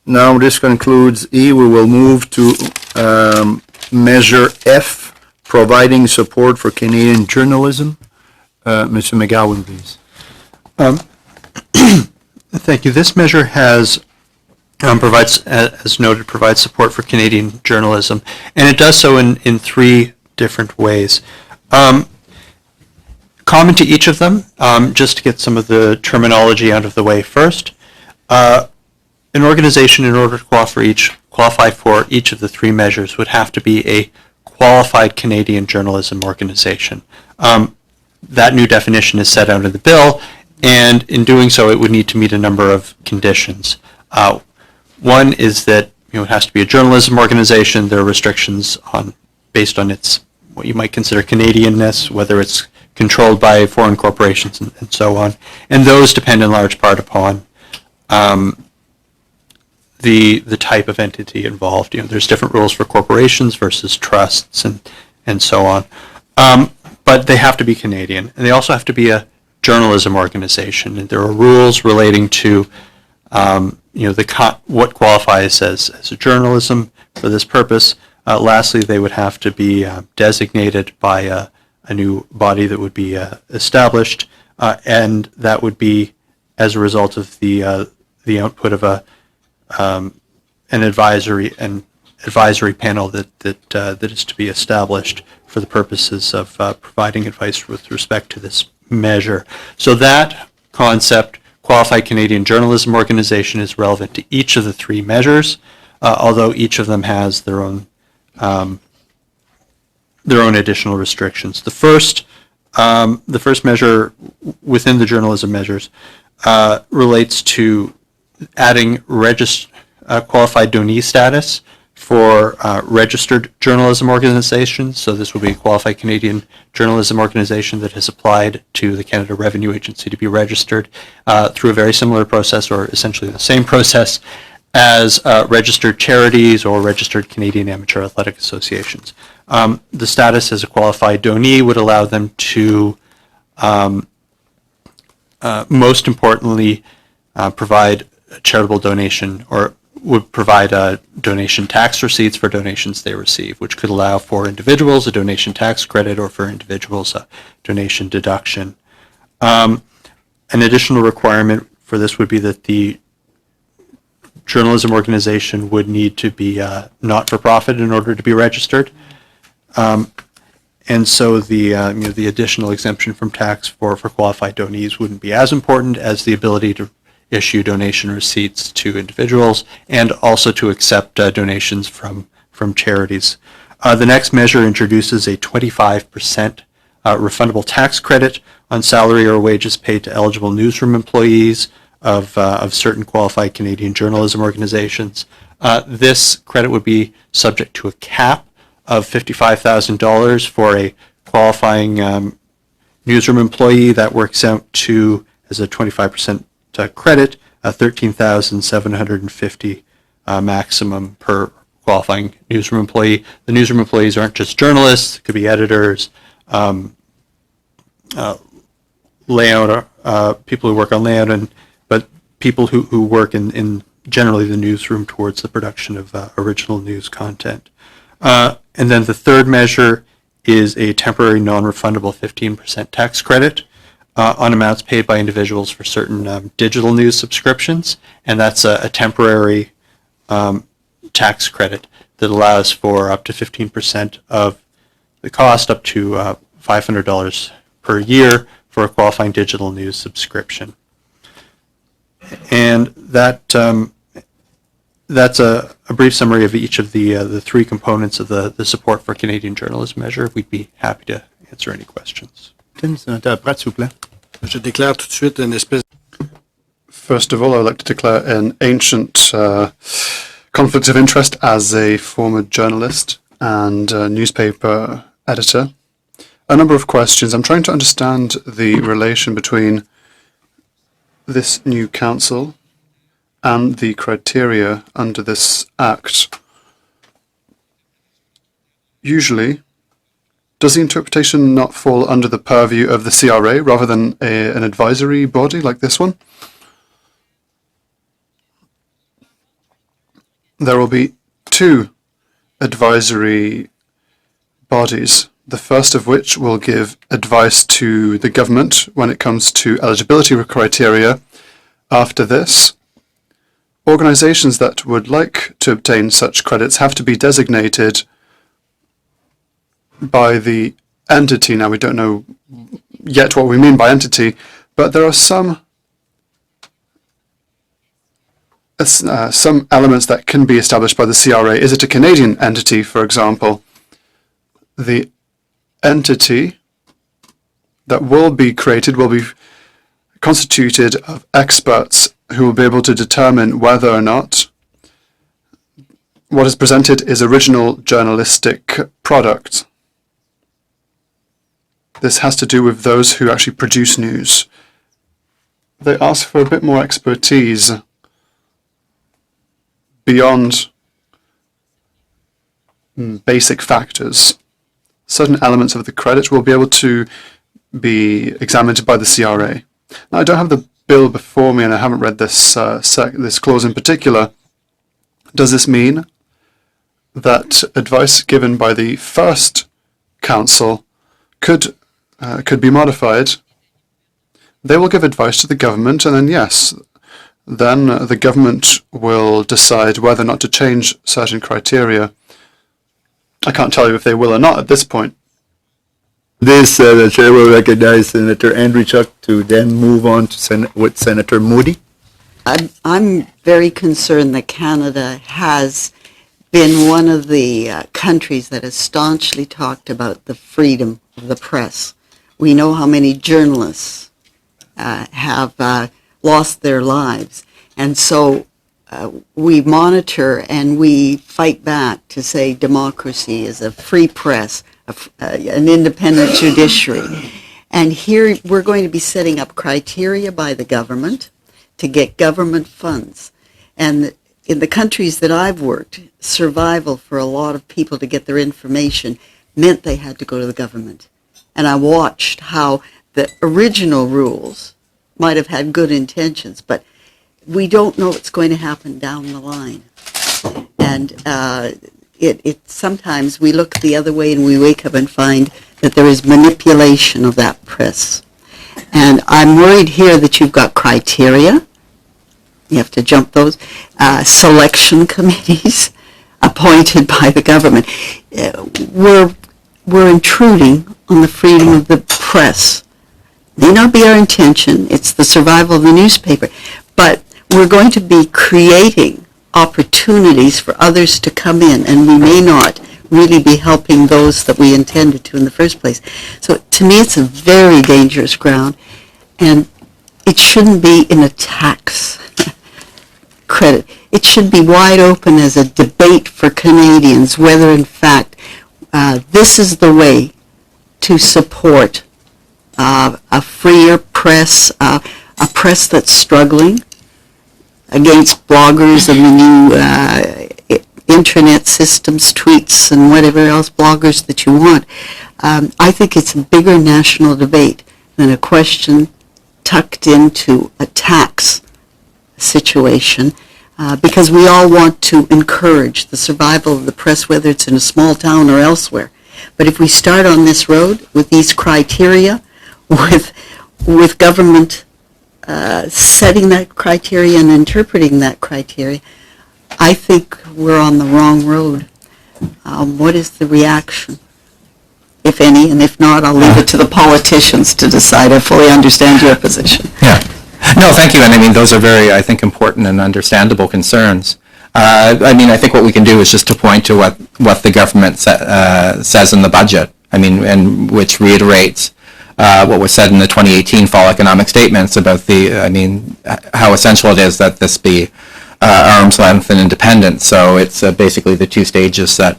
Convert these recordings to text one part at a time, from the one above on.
Now this concludes E. We will move to Measure F, providing support for Canadian journalism. Mr. McGowan, please. Thank you. This measure has provides, as noted, provides support for Canadian journalism, and it does so in three different ways. Common to each of them, just to get some of the terminology out of the way first, an organization, in order to qualify for each of the three measures, would have to be a qualified Canadian journalism organization. That new definition is set out in the bill, and in doing so, it would need to meet a number of conditions. One is that it has to be a journalism organization. There are restrictions based on its what you might consider Canadianness, whether it's controlled by foreign corporations and so on, and those depend in large part upon the type of entity involved. There's different rules for corporations versus trusts and so on, but they have to be Canadian, and they also have to be a journalism organization. And there are rules relating to what qualifies as a journalism for this purpose. Lastly, they would have to be designated by a new body that would be established, and that would be as a result of the output of an advisory panel that is to be established for the purposes of providing advice with respect to this measure. So that concept, Qualified Canadian Journalism Organization, is relevant to each of the three measures, although each of them has their own additional restrictions. The first measure within the journalism measures relates to adding qualified donee status for registered journalism organizations. So this will be a qualified Canadian journalism organization that has applied to the Canada Revenue Agency to be registered through a very similar process, or essentially the same process, as registered charities or registered Canadian amateur athletic associations. The status as a qualified donee would allow them to, most importantly, provide a charitable donation, or would provide donation tax receipts for donations they receive, which could allow for individuals a donation tax credit, or for individuals a donation deduction. An additional requirement for this would be that the journalism organization would need to be not-for-profit in order to be registered. And so the additional exemption from tax for qualified donees wouldn't be as important as the ability to issue donation receipts to individuals and also to accept donations from charities. The next measure introduces a 25% refundable tax credit on salary or wages paid to eligible newsroom employees of certain qualified Canadian journalism organizations. This credit would be subject to a cap of $55,000 for a qualifying newsroom employee. That works out to, as a 25% credit, $13,750 maximum per qualifying newsroom employee. The newsroom employees aren't just journalists; it could be editors, layout, people who work on layout, but people who work in generally the newsroom towards the production of original news content. And then the third measure is a temporary non-refundable 15% tax credit on amounts paid by individuals for certain digital news subscriptions, and that's a temporary tax credit that allows for up to 15% of the cost, up to $500 per year for a qualifying digital news subscription. And that's a brief summary of each of the three components of the support for Canadian journalism measure. We'd be happy to answer any questions. First of all, I would like to declare an ancient conflict of interest as a former journalist and newspaper editor. A number of questions. I'm trying to understand the relation between this new council and the criteria under this act. Usually, does the interpretation not fall under the purview of the CRA rather than an advisory body like this one? there will be two advisory bodies, the first of which will give advice to the government when it comes to eligibility criteria. After this, organizations that would like to obtain such credits have to be designated by the entity. Now, we don't know yet what we mean by entity, but there are some elements that can be established by the CRA. Is it a Canadian entity, for example? The entity that will be created will be constituted of experts who will be able to determine whether or not what is presented is original journalistic product. This has to do with those who actually produce news. They ask for a bit more expertise beyond basic factors. Certain elements of the credit will be able to be examined by the CRA. Now, I don't have the bill before me, and I haven't read this this clause in particular. Does this mean that advice given by the first council could be modified? They will give advice to the government, and then yes, then the government will decide whether or not to change certain criteria. I can't tell you if they will or not at this point. The chair will recognize Senator Andreychuk to then move on to with Senator Moody. I'm very concerned that Canada has been one of the countries that has staunchly talked about the freedom of the press. We know how many journalists have lost their lives, and so we monitor and we fight back to say democracy is a free press, an independent judiciary. And here we're going to be setting up criteria by the government to get government funds. And in the countries that I've worked, survival for a lot of people to get their information meant they had to go to the government. And I watched how the original rules might have had good intentions, but we don't know what's going to happen down the line. And it sometimes we look the other way and we wake up and find that there is manipulation of that press. And I'm worried here that you've got criteria. You have to jump those. Selection committees appointed by the government. We're intruding on the freedom of the press. May not be our intention. It's the survival of the newspaper. But we're going to be creating opportunities for others to come in, and we may not really be helping those that we intended to in the first place. So to me, it's a very dangerous ground, and it shouldn't be in a tax credit. It should be wide open as a debate for Canadians whether, in fact, this is the way to support a freer press, a press that's struggling against bloggers and the new intranet systems, tweets, and whatever else bloggers that you want. I think it's a bigger national debate than a question tucked into a tax situation, because we all want to encourage the survival of the press, whether it's in a small town or elsewhere. But if we start on this road with these criteria, with government setting that criteria and interpreting that criteria, I think we're on the wrong road. What is the reaction, if any? And if not, I'll leave it to the politicians to decide. I fully understand your position. Yeah. No, thank you. And I mean, those are very, I think, important and understandable concerns. I mean, I think what we can do is just to point to what the government says in the budget. I mean, and which reiterates what was said in the 2018 fall economic statements about how essential it is that this be arm's length and independent. So it's basically the two stages that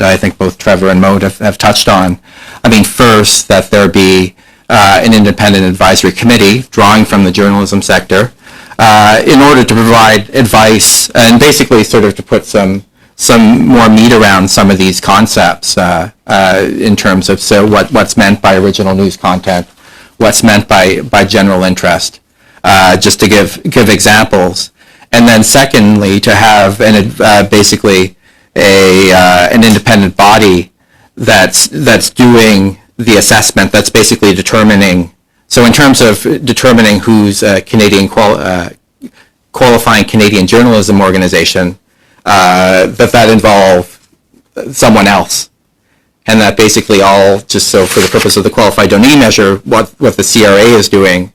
I think both Trevor and Maud have touched on. I mean, first, that there be an independent advisory committee drawing from the journalism sector in order to provide advice and basically sort of to put some more meat around some of these concepts in terms of what's meant by original news content, what's meant by general interest, just to give examples. And then secondly, to have basically an independent body that's doing the assessment, that's basically determining. So in terms of determining who's a Canadian qualifying Canadian journalism organization, that involve someone else. And that basically all, just so for the purpose of the qualified donee measure, what the CRA is doing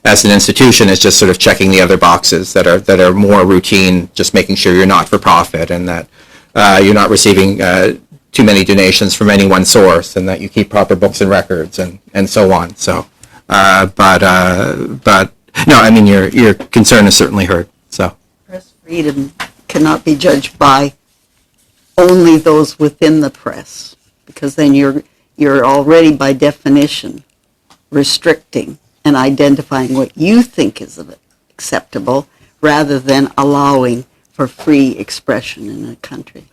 as an institution is just sort of checking the other boxes that are more routine, just making sure you're not for profit and that you're not receiving too many donations from any one source, and that you keep proper books and records and so on. So, but no, I mean your concern is certainly heard. So Press freedom cannot be judged by only those within the press, because then you're already by definition restricting and identifying what you think is acceptable rather than allowing for free expression in a country.